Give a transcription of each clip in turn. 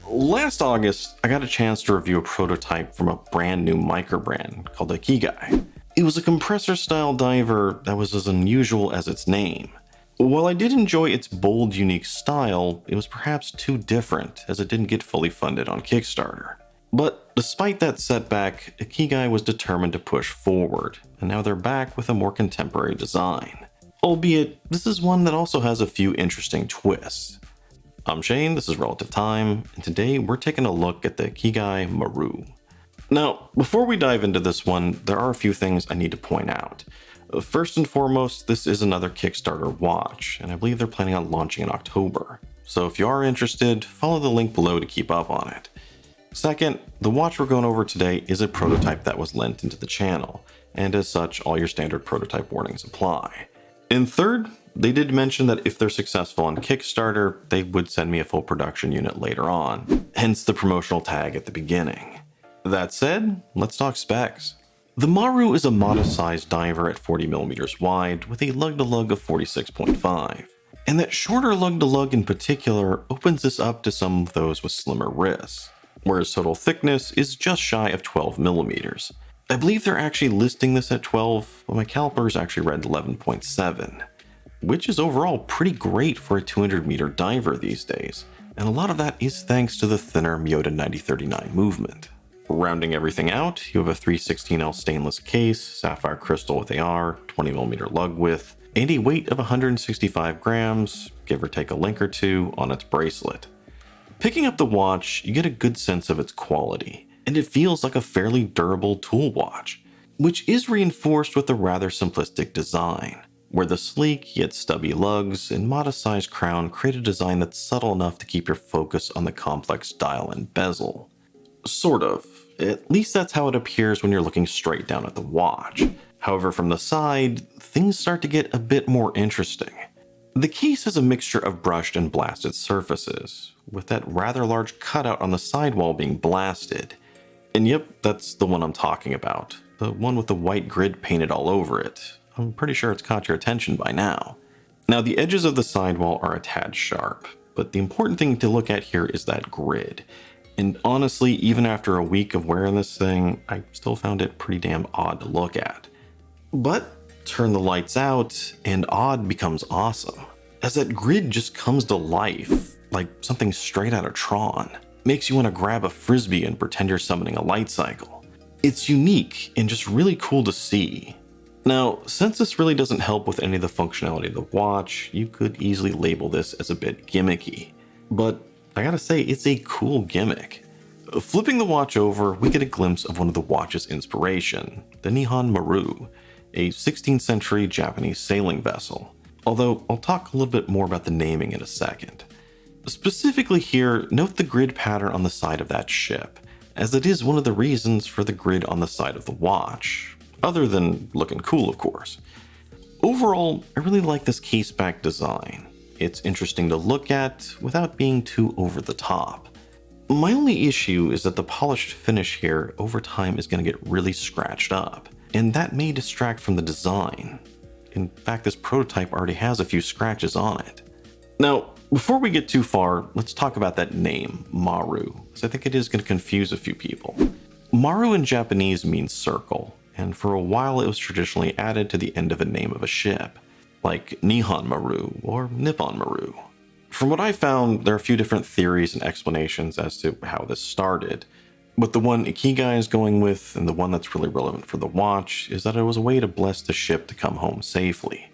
Last August, I got a chance to review a prototype from a brand new micro brand called Ikigai. It was a compressor-style diver that was as unusual as its name. While I did enjoy its bold, unique style, it was perhaps too different as it didn't get fully funded on Kickstarter. But despite that setback, Ikigai was determined to push forward, and now they're back with a more contemporary design. Albeit, this is one that also has a few interesting twists. I'm Shane, this is Relative Time, and today we're taking a look at the Ikigai Maru. Now, before we dive into this one, there are a few things I need to point out. First and foremost, this is another Kickstarter watch, and I believe they're planning on launching in October. So if you are interested, follow the link below to keep up on it. Second, the watch we're going over today is a prototype that was lent into the channel, and as such, all your standard prototype warnings apply. And third, they did mention that if they're successful on Kickstarter, they would send me a full production unit later on, hence the promotional tag at the beginning. That said, let's talk specs. The Maru is a modest-sized diver at 40mm wide with a lug-to-lug of 46.5, and that shorter lug-to-lug in particular opens this up to some of those with slimmer wrists, whereas total thickness is just shy of 12mm. I believe they're actually listing this at 12, but my calipers actually read 11.7, which is overall pretty great for a 200-meter diver these days, and a lot of that is thanks to the thinner Miyota 9039 movement. Rounding everything out, you have a 316L stainless case, sapphire crystal with AR, 20mm lug width, and a weight of 165 grams, give or take a link or two, on its bracelet. Picking up the watch, you get a good sense of its quality, and it feels like a fairly durable tool watch, which is reinforced with a rather simplistic design, where the sleek yet stubby lugs and modest-sized crown create a design that's subtle enough to keep your focus on the complex dial and bezel. Sort of. At least that's how it appears when you're looking straight down at the watch. However, from the side, things start to get a bit more interesting. The case has a mixture of brushed and blasted surfaces, with that rather large cutout on the sidewall being blasted. And yep, that's the one I'm talking about. The one with the white grid painted all over it. I'm pretty sure it's caught your attention by now. Now, the edges of the sidewall are a tad sharp, but the important thing to look at here is that grid. And honestly, even after a week of wearing this thing, I still found it pretty damn odd to look at. But turn the lights out, and odd becomes awesome, as that grid just comes to life, like something straight out of Tron. Makes you want to grab a frisbee and pretend you're summoning a light cycle. It's unique and just really cool to see. Now, since this really doesn't help with any of the functionality of the watch, you could easily label this as a bit gimmicky. But I gotta say, it's a cool gimmick. Flipping the watch over, we get a glimpse of one of the watch's inspiration, the Ikigai Maru, a 16th century Japanese sailing vessel. Although, I'll talk a little bit more about the naming in a second. Specifically here, note the grid pattern on the side of that ship, as it is one of the reasons for the grid on the side of the watch, other than looking cool, of course. Overall, I really like this case back design. It's interesting to look at without being too over the top. My only issue is that the polished finish here over time is going to get really scratched up, and that may distract from the design. In fact, this prototype already has a few scratches on it. Now, before we get too far, let's talk about that name, Maru, because I think it is going to confuse a few people. Maru in Japanese means circle, and for a while it was traditionally added to the end of a name of a ship, like Nihon Maru or Nippon Maru. From what I found, there are a few different theories and explanations as to how this started, but the one Ikigai is going with, and the one that's really relevant for the watch, is that it was a way to bless the ship to come home safely.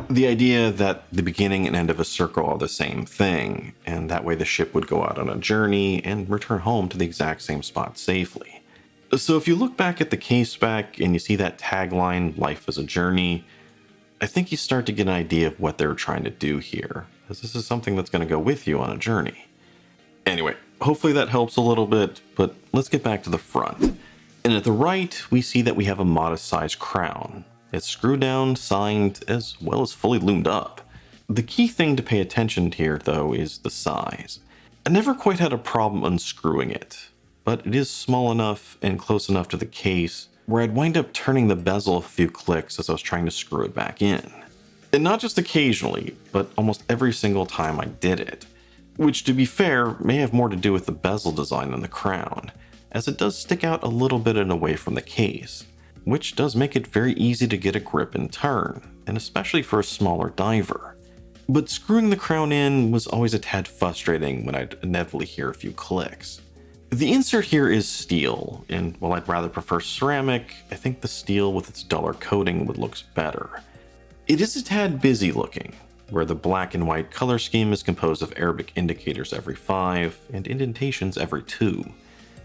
The idea that the beginning and end of a circle are the same thing, and that way the ship would go out on a journey and return home to the exact same spot safely. So if you look back at the case spec and you see that tagline, "Life is a Journey," I think you start to get an idea of what they're trying to do here, as this is something that's going to go with you on a journey. Anyway, hopefully that helps a little bit, but let's get back to the front. And at the right, we see that we have a modest-sized crown. It's screwed down, signed, as well as fully loomed up. The key thing to pay attention to here, though, is the size. I never quite had a problem unscrewing it, but it is small enough and close enough to the case where I'd wind up turning the bezel a few clicks as I was trying to screw it back in. And not just occasionally, but almost every single time I did it. which to be fair may have more to do with the bezel design than the crown, as it does stick out a little bit and away from the case, which does make it very easy to get a grip and turn, and especially for a smaller diver. But screwing the crown in was always a tad frustrating when I'd inevitably hear a few clicks. The insert here is steel, and while I'd rather prefer ceramic, I think the steel with its duller coating would look better. It is a tad busy looking, where the black and white color scheme is composed of Arabic indicators every 5 and indentations every 2.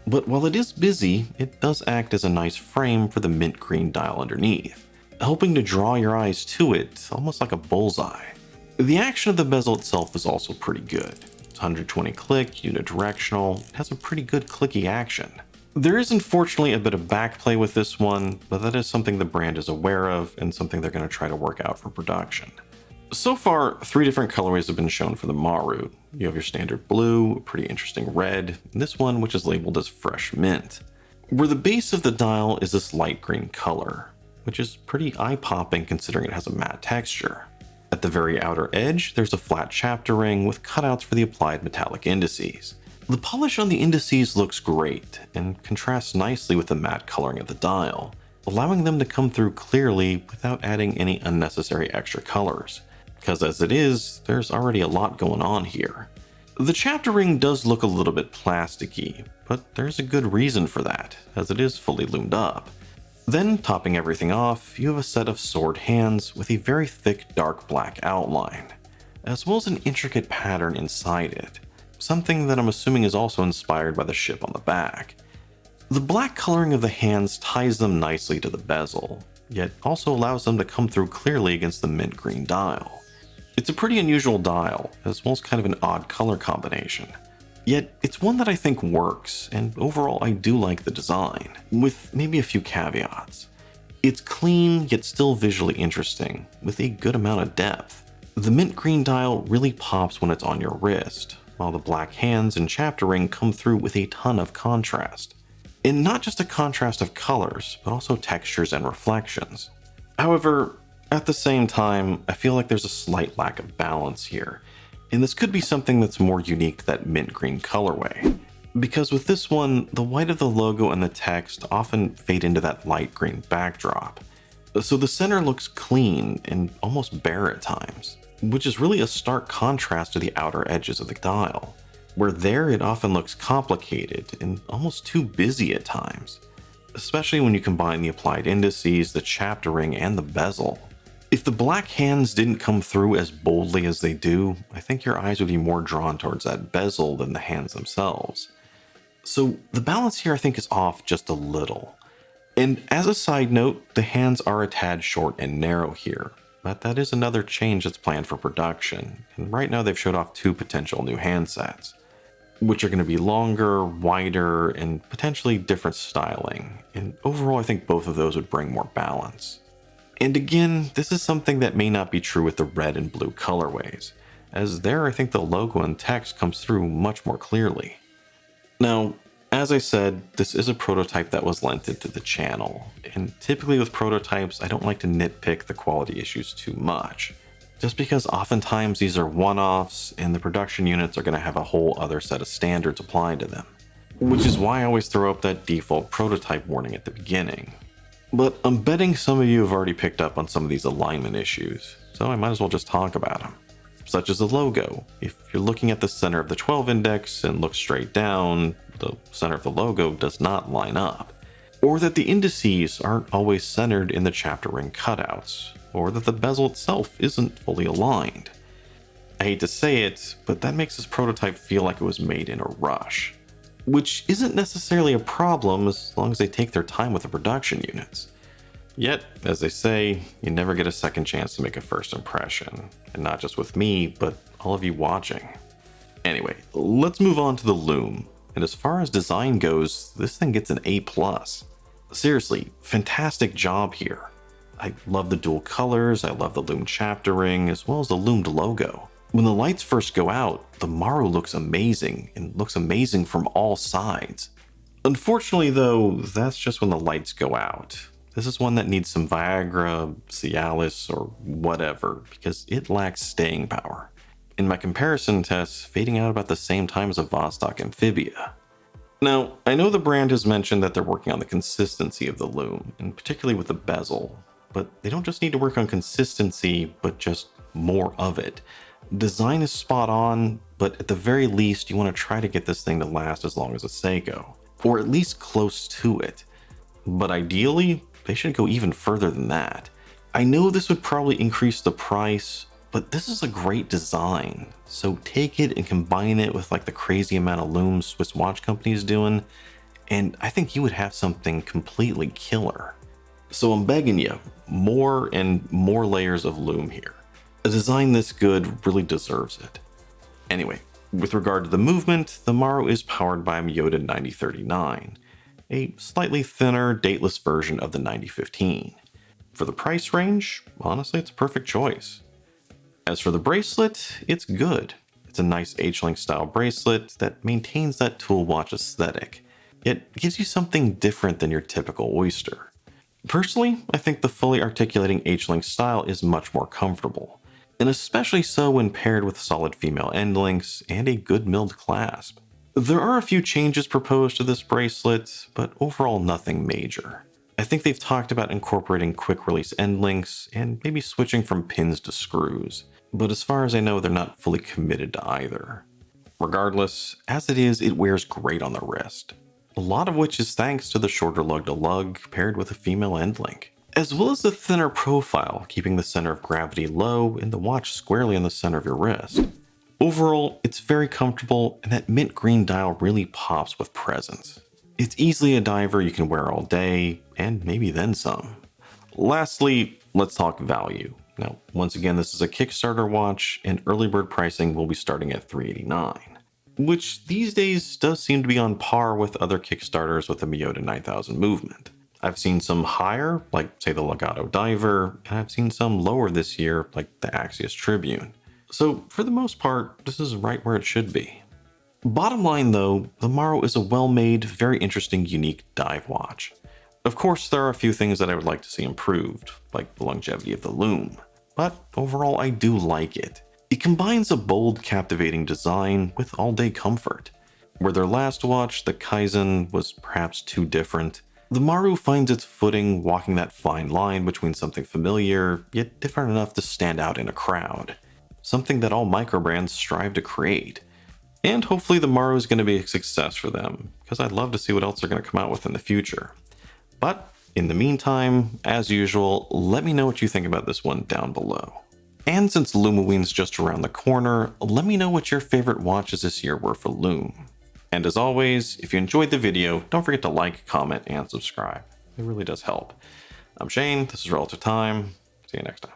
But while it is busy, it does act as a nice frame for the mint green dial underneath, helping to draw your eyes to it almost like a bullseye. The action of the bezel itself is also pretty good. It's 120 click, unidirectional, it has a pretty good clicky action. There is unfortunately a bit of backplay with this one, but that is something the brand is aware of and something they're going to try to work out for production. So far, 3 different colorways have been shown for the Maru. You have your standard blue, a pretty interesting red, and this one which is labeled as fresh mint. Where the base of the dial is this light green color, which is pretty eye-popping considering it has a matte texture. At the very outer edge, there's a flat chapter ring with cutouts for the applied metallic indices. The polish on the indices looks great and contrasts nicely with the matte coloring of the dial, allowing them to come through clearly without adding any unnecessary extra colors, because as it is, there's already a lot going on here. The chapter ring does look a little bit plasticky, but there's a good reason for that, as it is fully loomed up. Then, topping everything off, you have a set of sword hands with a very thick dark black outline, as well as an intricate pattern inside it, something that I'm assuming is also inspired by the ship on the back. The black coloring of the hands ties them nicely to the bezel, yet also allows them to come through clearly against the mint green dial. It's a pretty unusual dial, as well as kind of an odd color combination. Yet, it's one that I think works, and overall I do like the design, with maybe a few caveats. It's clean, yet still visually interesting, with a good amount of depth. The mint green dial really pops when it's on your wrist, while the black hands and chapter ring come through with a ton of contrast. And not just a contrast of colors, but also textures and reflections. However, at the same time, I feel like there's a slight lack of balance here. And this could be something that's more unique to that mint green colorway. Because with this one, the white of the logo and the text often fade into that light green backdrop. So the center looks clean and almost bare at times, which is really a stark contrast to the outer edges of the dial, where there it often looks complicated and almost too busy at times, especially when you combine the applied indices, the chapter ring, and the bezel. If the black hands didn't come through as boldly as they do, I think your eyes would be more drawn towards that bezel than the hands themselves. So the balance here I think is off just a little. And as a side note, the hands are a tad short and narrow here, but that is another change that's planned for production, and right now they've showed off 2 potential new handsets, which are going to be longer, wider, and potentially different styling, and overall I think both of those would bring more balance. And again, this is something that may not be true with the red and blue colorways, as there I think the logo and text comes through much more clearly. Now, as I said, this is a prototype that was lent into the channel, and typically with prototypes I don't like to nitpick the quality issues too much, just because oftentimes these are one-offs and the production units are going to have a whole other set of standards applied to them, which is why I always throw up that default prototype warning at the beginning. But I'm betting some of you have already picked up on some of these alignment issues, so I might as well just talk about them. Such as the logo. If you're looking at the center of the 12 index and look straight down, the center of the logo does not line up. Or that the indices aren't always centered in the chapter ring cutouts, or that the bezel itself isn't fully aligned. I hate to say it, but that makes this prototype feel like it was made in a rush. Which isn't necessarily a problem as long as they take their time with the production units. Yet, as they say, you never get a second chance to make a first impression, and not just with me, but all of you watching. Anyway, let's move on to the Lume, and as far as design goes, this thing gets an A+. Seriously, fantastic job here. I love the dual colors, I love the Lume chapter ring, as well as the Lumed logo. When the lights first go out, the Maru looks amazing, and looks amazing from all sides. Unfortunately though, that's just when the lights go out. This is one that needs some Viagra, Cialis, or whatever, because it lacks staying power. in my comparison tests fading out about the same time as a Vostok Amphibia. Now, I know the brand has mentioned that they're working on the consistency of the Lume, and particularly with the bezel, but they don't just need to work on consistency, but just more of it. Design is spot on, but at the very least, you want to try to get this thing to last as long as a Seiko, or at least close to it. But ideally, they should go even further than that. I know this would probably increase the price, but this is a great design. So take it and combine it with like the crazy amount of looms Swiss watch companies doing, and I think you would have something completely killer. So I'm begging you, more and more layers of loom here. A design this good really deserves it. Anyway, with regard to the movement, the Maru is powered by a Miyota 9039, a slightly thinner, dateless version of the 9015. For the price range, honestly, it's a perfect choice. As for the bracelet, it's good. It's a nice H-link style bracelet that maintains that tool watch aesthetic, yet gives you something different than your typical Oyster. Personally, I think the fully articulating H-link style is much more comfortable, and especially so when paired with solid female end links and a good milled clasp. There are a few changes proposed to this bracelet, but overall nothing major. I think they've talked about incorporating quick release end links and maybe switching from pins to screws, but as far as I know, they're not fully committed to either. Regardless, as it is, it wears great on the wrist, a lot of which is thanks to the shorter lug-to-lug paired with a female end link, as well as the thinner profile, keeping the center of gravity low and the watch squarely in the center of your wrist. Overall, it's very comfortable, and that mint green dial really pops with presence. It's easily a diver you can wear all day, and maybe then some. Lastly, let's talk value. Now, once again, this is a Kickstarter watch, and early bird pricing will be starting at $389, which these days does seem to be on par with other Kickstarters with the Miyota 9000 movement. I've seen some higher, like say the Legato Diver, and I've seen some lower this year, like the Axios Tribune. So for the most part, this is right where it should be. Bottom line though, the Maru is a well-made, very interesting, unique dive watch. Of course, there are a few things that I would like to see improved, like the longevity of the loom, but overall I do like it. It combines a bold, captivating design with all-day comfort. Where their last watch, the Kaizen, was perhaps too different, the Maru finds its footing walking that fine line between something familiar, yet different enough to stand out in a crowd. Something that all microbrands strive to create. And hopefully the Maru is going to be a success for them, because I'd love to see what else they're going to come out with in the future. But in the meantime, as usual, let me know what you think about this one down below. And since Lumeween's just around the corner, let me know what your favorite watches this year were for Lume. And as always, if you enjoyed the video, don't forget to like, comment, and subscribe. It really does help. I'm Shane, this is Relative Time. See you next time.